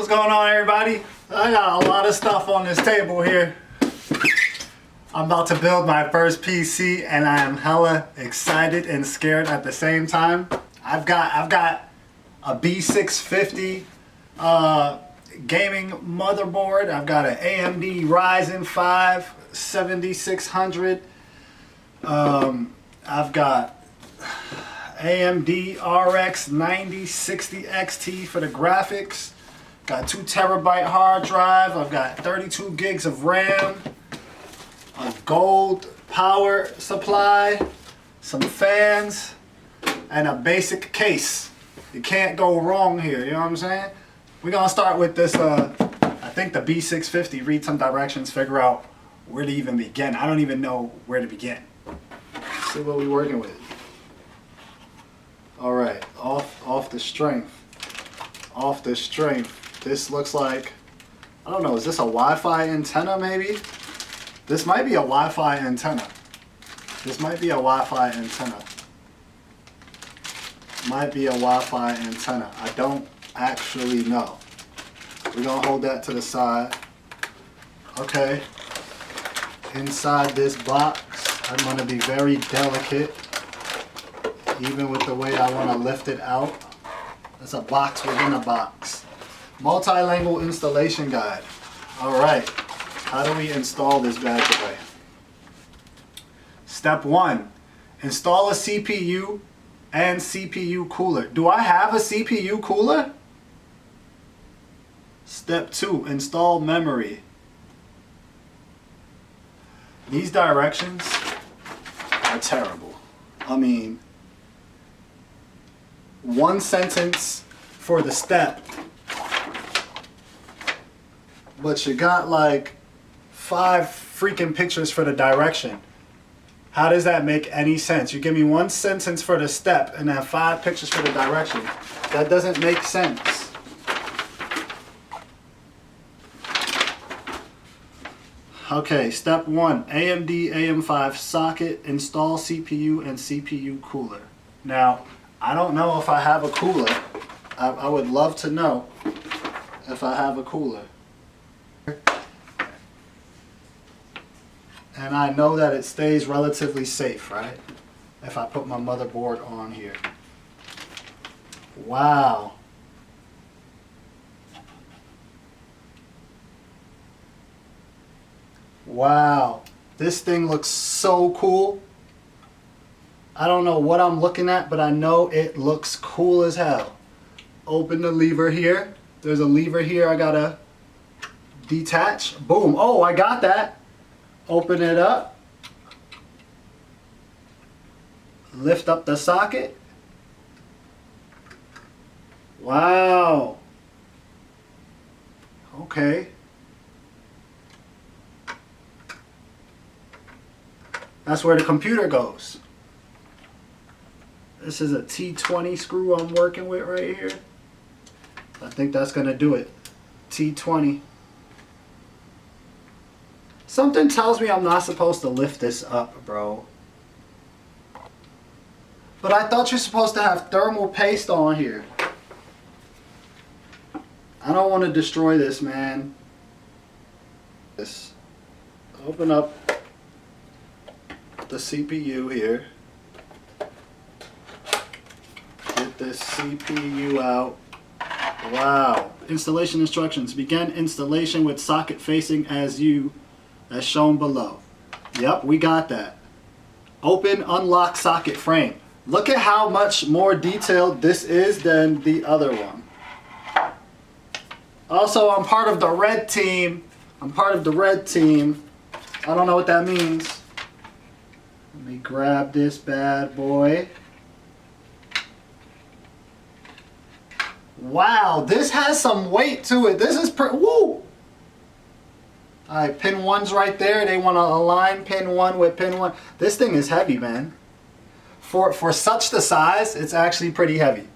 What's going on, everybody? I got a lot of stuff on this table here. I'm about to build my first PC and I am hella excited and scared at the same time. I've got a B650 gaming motherboard. I've got an AMD Ryzen 5 7600. I've got AMD RX 9060XT for the graphics. Got 2 terabyte hard drive. I've got 32 gigs of RAM. A gold power supply. Some fans. And a basic case. You can't go wrong here, you know what I'm saying? We're gonna start with this, I think the B650, read some directions, figure out where to even begin. I don't even know where to begin. Let's see what we're working with. Alright, off the strength. Off the strength. This looks like, I don't know, is this a Wi-Fi antenna maybe? This might be a Wi-Fi antenna. This might be a Wi-Fi antenna. Might be a Wi-Fi antenna. I don't actually know. We're gonna hold that to the side. Okay. Inside this box, I'm gonna be very delicate, even with the way I wanna lift it out. It's a box within a box. Multilingual installation guide. All right. How do we install this bad boy? Step 1. Install a CPU and CPU cooler. Do I have a CPU cooler? Step 2. Install memory. These directions are terrible. I mean, one sentence for the step, but you got like 5 freaking pictures for the direction. How does that make any sense? You give me one sentence for the step and have 5 pictures for the direction. That doesn't make sense. Okay, step 1, AMD AM5 socket, install CPU and CPU cooler. Now, I don't know if I have a cooler. I would love to know if I have a cooler. And I know that it stays relatively safe, right? If I put my motherboard on here. Wow. Wow. This thing looks so cool. I don't know what I'm looking at, but I know it looks cool as hell. Open the lever here. There's a lever here I gotta detach. Boom. Oh, I got that. Open it up. Lift up the socket. Wow. Okay. That's where the computer goes. This is a T20 screw I'm working with right here. I think that's gonna do it. T20. Something tells me I'm not supposed to lift this up, bro. But I thought you're supposed to have thermal paste on here. I don't want to destroy this, man. This. Open up the CPU here. Get this CPU out. Wow. Installation instructions. Begin installation with socket facing as shown below. Yep, we got that. Open, unlock socket frame. Look at how much more detailed this is than the other one. Also, I'm part of the red team. I'm part of the red team. I don't know what that means. Let me grab this bad boy. Wow, this has some weight to it. This is woo! Alright, pin 1's right there. They want to align pin 1 with pin 1. This thing is heavy, man. For such the size, it's actually pretty heavy.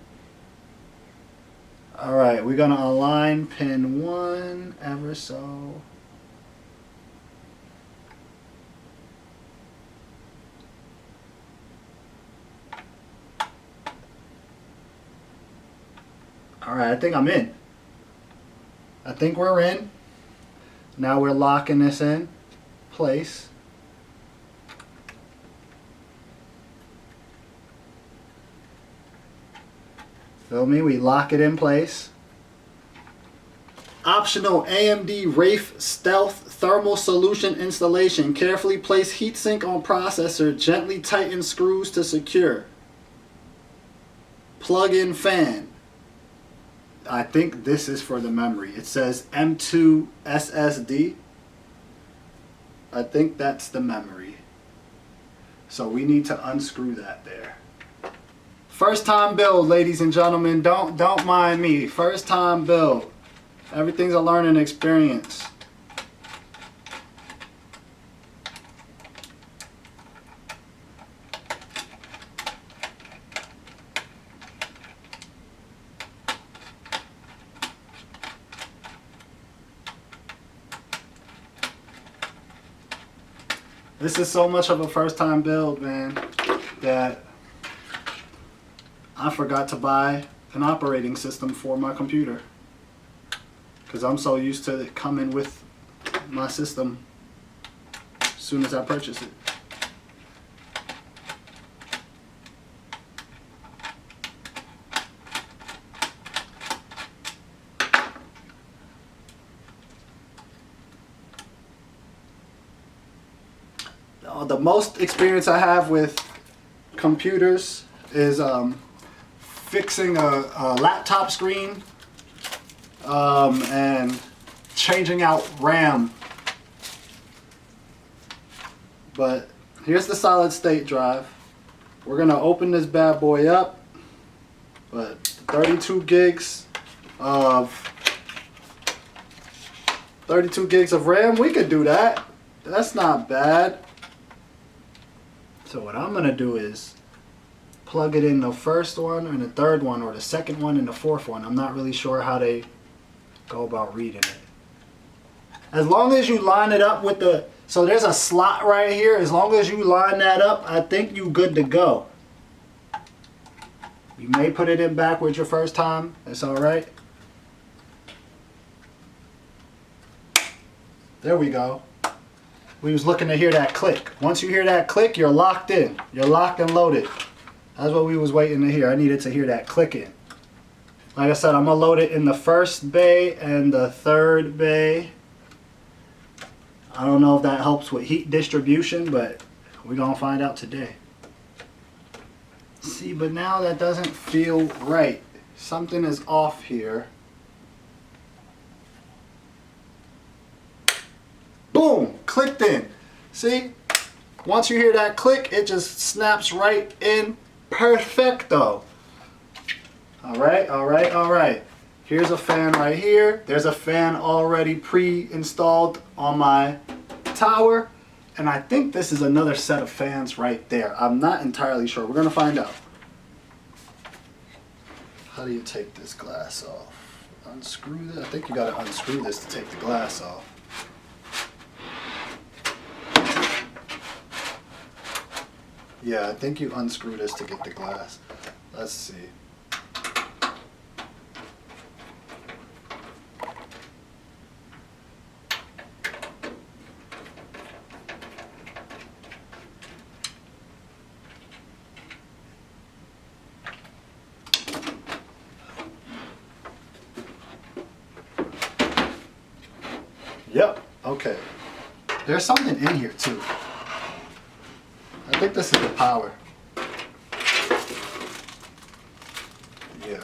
Alright, we're going to align pin 1 ever so. Alright, I think I'm in. I think we're in. Now we're locking this in place. Feel me? We lock it in place. Optional AMD Wraith Stealth Thermal Solution installation. Carefully place heatsink on processor. Gently tighten screws to secure. Plug-in fan. I think this is for the memory. It says M2 SSD. I think that's the memory. So we need to unscrew that there. First time build, ladies and gentlemen. Don't mind me. First time build. Everything's a learning experience. This is so much of a first time build, man, that I forgot to buy an operating system for my computer. Because I'm so used to it coming with my system as soon as I purchase it. The most experience I have with computers is fixing a laptop screen and changing out RAM. But here's the solid state drive. We're gonna open this bad boy up, but 32 gigs of RAM, we could do that. That's not bad. So what I'm gonna do is plug it in the first one and the third one, or the second one and the fourth one. I'm not really sure how they go about reading it. As long as you line it up with the, so there's a slot right here. As long as you line that up, I think you good to go. You may put it in backwards your first time. It's all right. There we go. We was looking to hear that click. Once you hear that click, you're locked in. You're locked and loaded. That's what we was waiting to hear. I needed to hear that clicking. Like I said, I'm gonna load it in the first bay and the third bay. I don't know if that helps with heat distribution, but we're gonna find out today. See, but now that doesn't feel right. Something is off here. Boom, clicked in. See, once you hear that click, it just snaps right in perfecto. All right, all right, all right. Here's a fan right here. There's a fan already pre-installed on my tower. And I think this is another set of fans right there. I'm not entirely sure. We're gonna find out. How do you take this glass off? Unscrew this? I think you gotta unscrew this to take the glass off. Yeah, I think you unscrew this to get the glass. Let's see. Yep, okay. There's something in here too. I think this is the power. Yeah.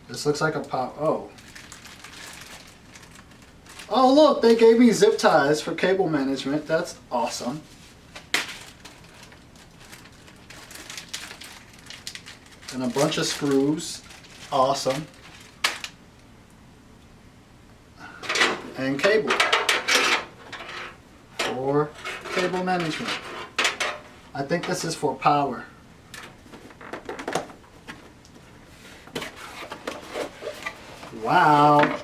This looks like a power. Oh. Oh look, they gave me zip ties for cable management. That's awesome. And a bunch of screws. Awesome. And cable. For cable management. I think this is for power. Wow.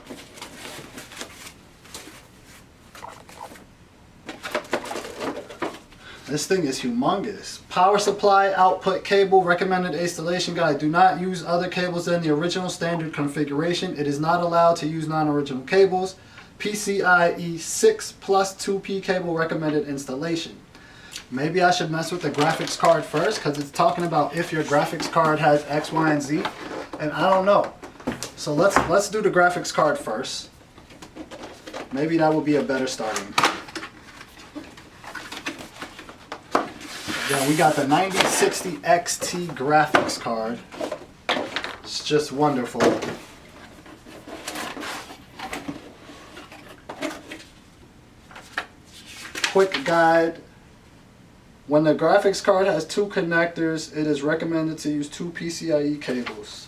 This thing is humongous. Power supply output cable, recommended installation guide. Do not use other cables than the original standard configuration. It is not allowed to use non-original cables. PCIe 6 plus 2P cable, recommended installation. Maybe I should mess with the graphics card first, because it's talking about if your graphics card has X, Y, and Z, and I don't know. So let's do the graphics card first. Maybe that would be a better starting. Yeah, we got the 9060XT graphics card. It's just wonderful. Quick guide. When the graphics card has two connectors, it is recommended to use two PCIe cables.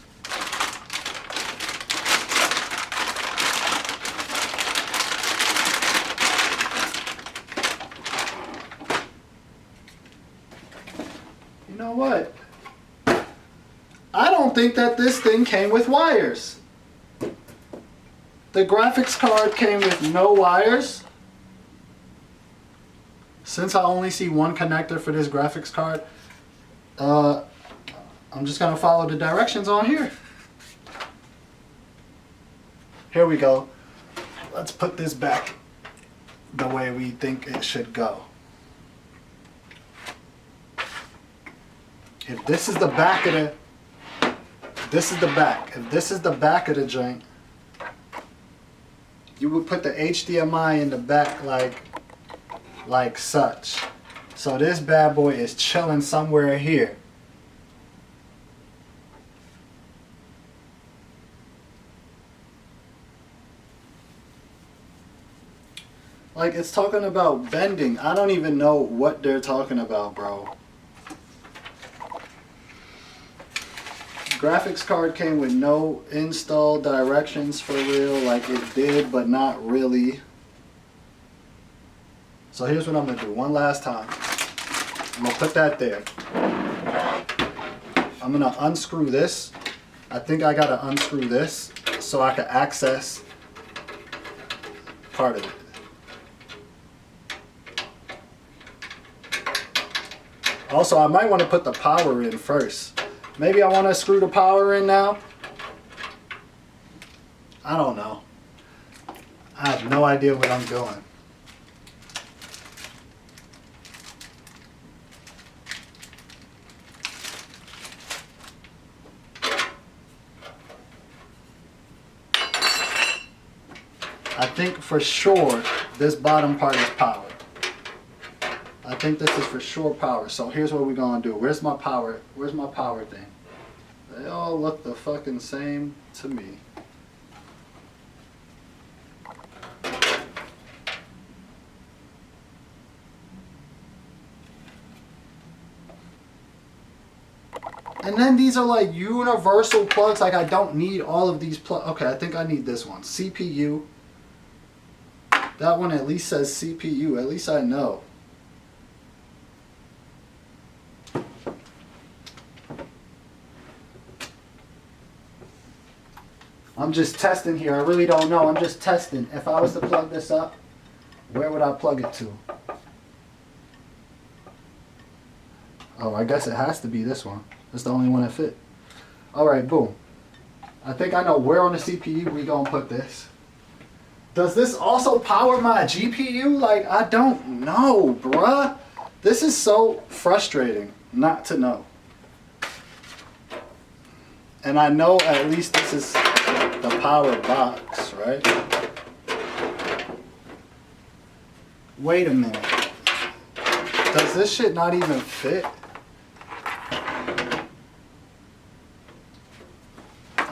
You know what? I don't think that this thing came with wires. The graphics card came with no wires. Since I only see one connector for this graphics card, I'm just gonna follow the directions on here. Here we go. Let's put this back the way we think it should go. If this is the back of this is the back. If this is the back of the joint, you would put the HDMI in the back like such. So this bad boy is chilling somewhere here. Like, it's talking about bending. I don't even know what they're talking about, bro. Graphics card came with no install directions for real. Like, it did, but not really. So here's what I'm going to do one last time. I'm going to put that there. I'm going to unscrew this. I think I got to unscrew this so I can access part of it. Also, I might want to put the power in first. Maybe I want to screw the power in now. I don't know. I have no idea what I'm doing. I think for sure this bottom part is power. I think this is for sure power. So here's what we're gonna do. Where's my power? Where's my power thing? They all look the fucking same to me. And then these are like universal plugs. Like, I don't need all of these plugs. Okay, I think I need this one. CPU. That one at least says CPU. At least I know. I'm just testing here. I really don't know. I'm just testing. If I was to plug this up, where would I plug it to? Oh, I guess it has to be this one. That's the only one that fit. Alright, boom. I think I know where on the CPU we gonna put this. Does this also power my GPU? Like, I don't know, bruh. This is so frustrating not to know. And I know at least this is the power box, right? Wait a minute. Does this shit not even fit?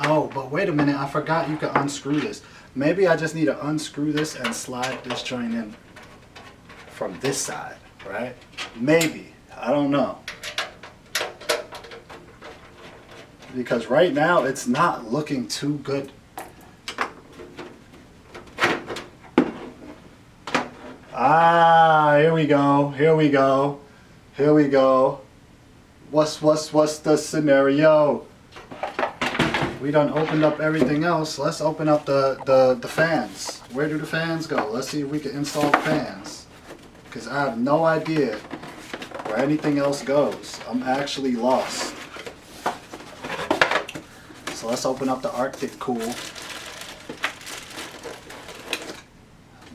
Oh, but wait a minute. I forgot you can unscrew this. Maybe I just need to unscrew this and slide this joint in from this side, right? Maybe. I don't know. Because right now it's not looking too good. Ah, here we go. Here we go. Here we go. What's the scenario? We done opened up everything else. Let's open up the fans. Where do the fans go? Let's see if we can install fans. Because I have no idea where anything else goes. I'm actually lost. So let's open up the Arctic Cool.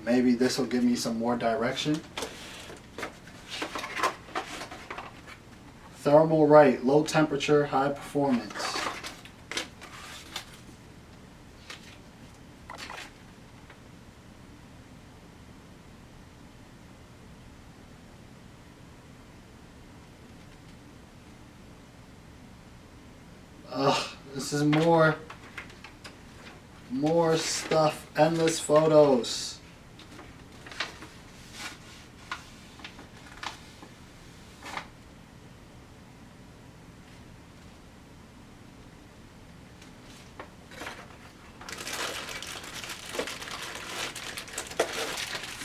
Maybe this will give me some more direction. Thermal right, low temperature, high performance. Ugh, this is more stuff, endless photos.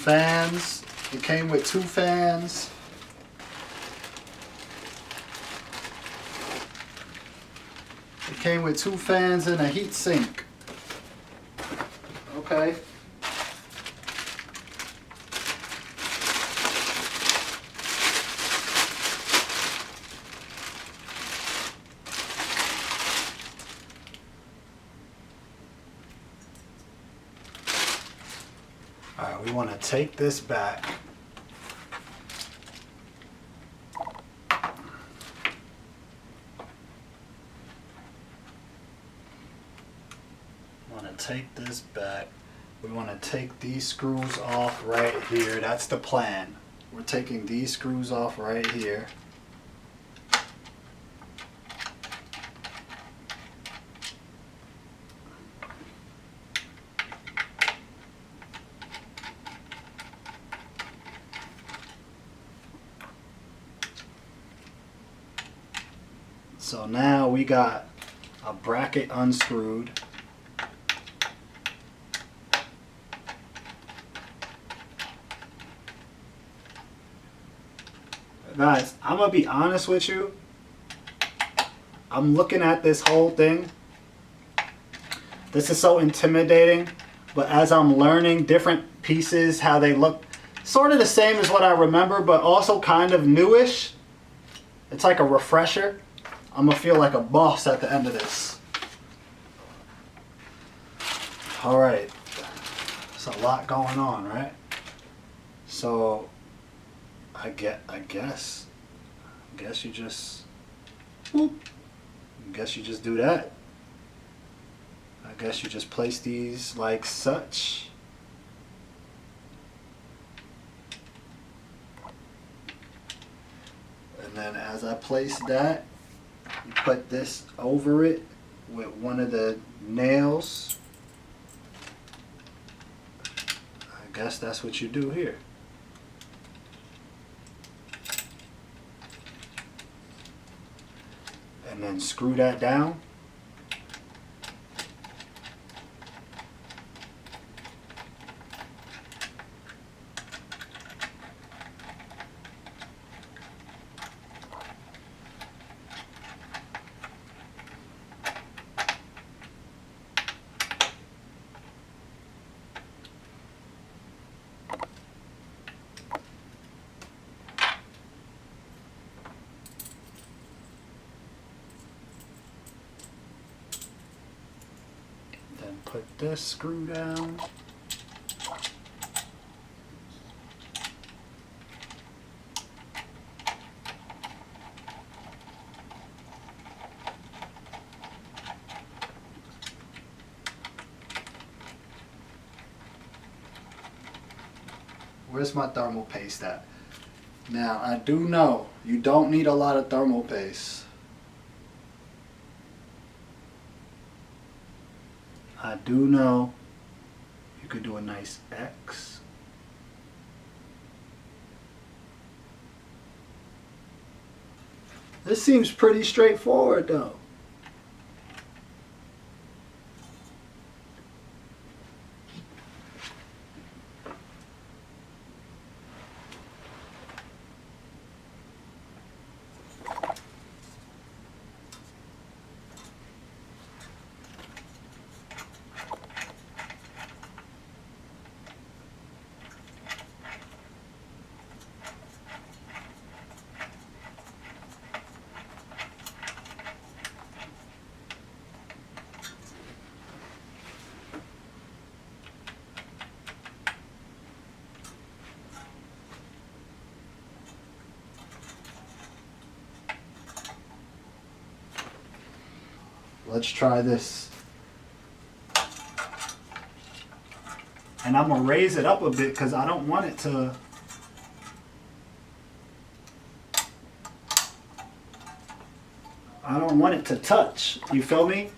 Fans. It came with 2 fans. It came with 2 fans and a heat sink. Okay. Alright, we want to take this back. Take this back. We want to take these screws off right here. That's the plan. We're taking these screws off right here. So now we got a bracket unscrewed. Guys, I'm gonna be honest with you. I'm looking at this whole thing. This is so intimidating, but as I'm learning different pieces, how they look sort of the same as what I remember, but also kind of newish. It's like a refresher. I'm gonna feel like a boss at the end of this. All right, there's a lot going on, right? So I guess you just whoop. I guess you just do that. I guess you just place these like such. And then as I place that, you put this over it with one of the nails. I guess that's what you do here. And then screw that down. Put this screw down. Where's my thermal paste at? Now, I do know you don't need a lot of thermal paste. I do know you could do a nice X. This seems pretty straightforward though. let's try this. And I'm gonna raise it up a bit because I don't want it to touch. You feel me?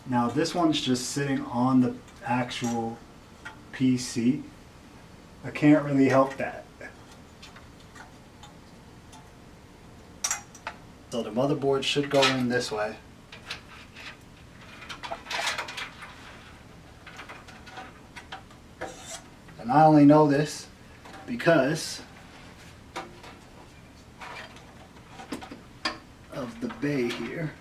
Now this one's just sitting on the actual PC. I can't really help that. So the motherboard should go in this way. And I only know this because of the bay here.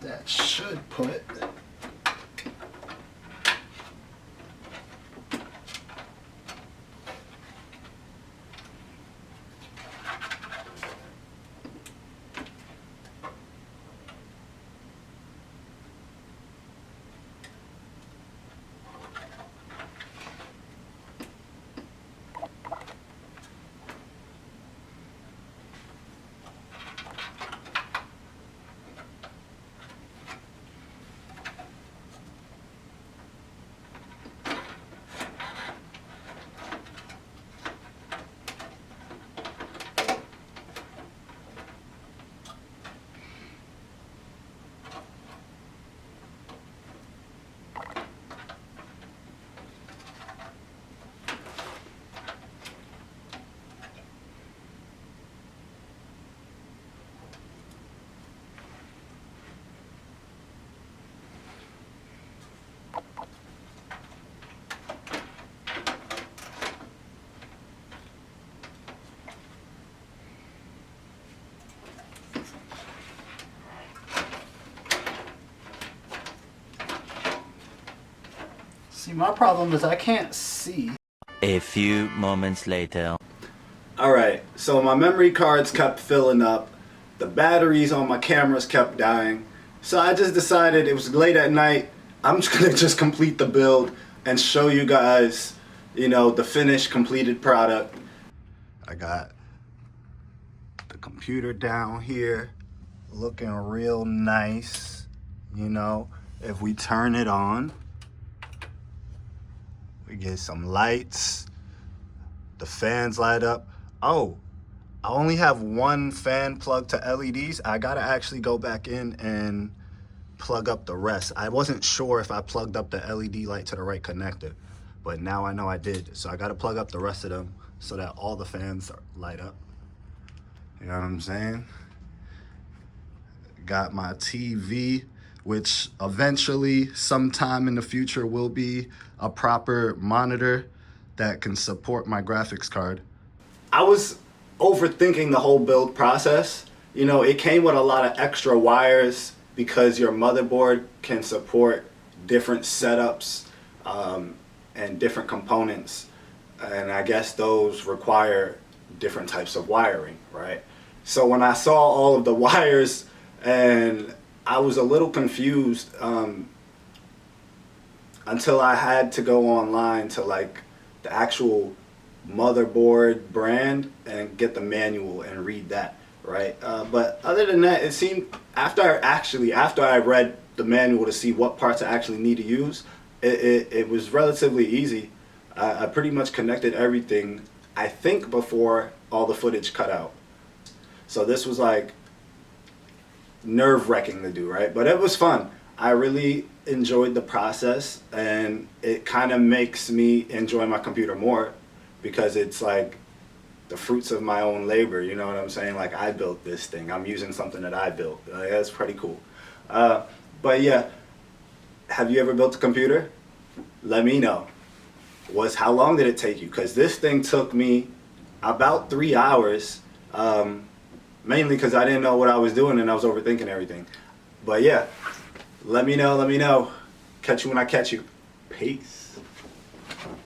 That should put See, my problem is I can't see. A few moments later. Alright, so my memory cards kept filling up. The batteries on my cameras kept dying. So I just decided it was late at night. I'm just going to just complete the build and show you guys, you know, the finished completed product. I got the computer down here looking real nice. You know, if we turn it on, we get some lights, the fans light up. Oh, I only have one fan plugged to LEDs. I gotta actually go back in and plug up the rest. I wasn't sure if I plugged up the LED light to the right connector, but now I know I did. So I gotta plug up the rest of them so that all the fans light up. You know what I'm saying? Got my TV, which eventually, sometime in the future, will be a proper monitor that can support my graphics card. I was overthinking the whole build process. You know, it came with a lot of extra wires because your motherboard can support different setups and different components. And I guess those require different types of wiring, right? So when I saw all of the wires, and I was a little confused until I had to go online to like the actual motherboard brand and get the manual and read that, right? But other than that, it seemed after I read the manual to see what parts I actually need to use, it was relatively easy. I pretty much connected everything, I think, before all the footage cut out. So this was like nerve-wracking to do, right? But it was fun. I really enjoyed the process, and it kind of makes me enjoy my computer more because it's like the fruits of my own labor, you know what I'm saying? Like, I built this thing. I'm using something that I built. That's pretty cool. But yeah, have you ever built a computer? Let me know. How long did it take you? Because this thing took me about 3 hours, mainly because I didn't know what I was doing and I was overthinking everything. But yeah, let me know. Catch you when I catch you. Peace.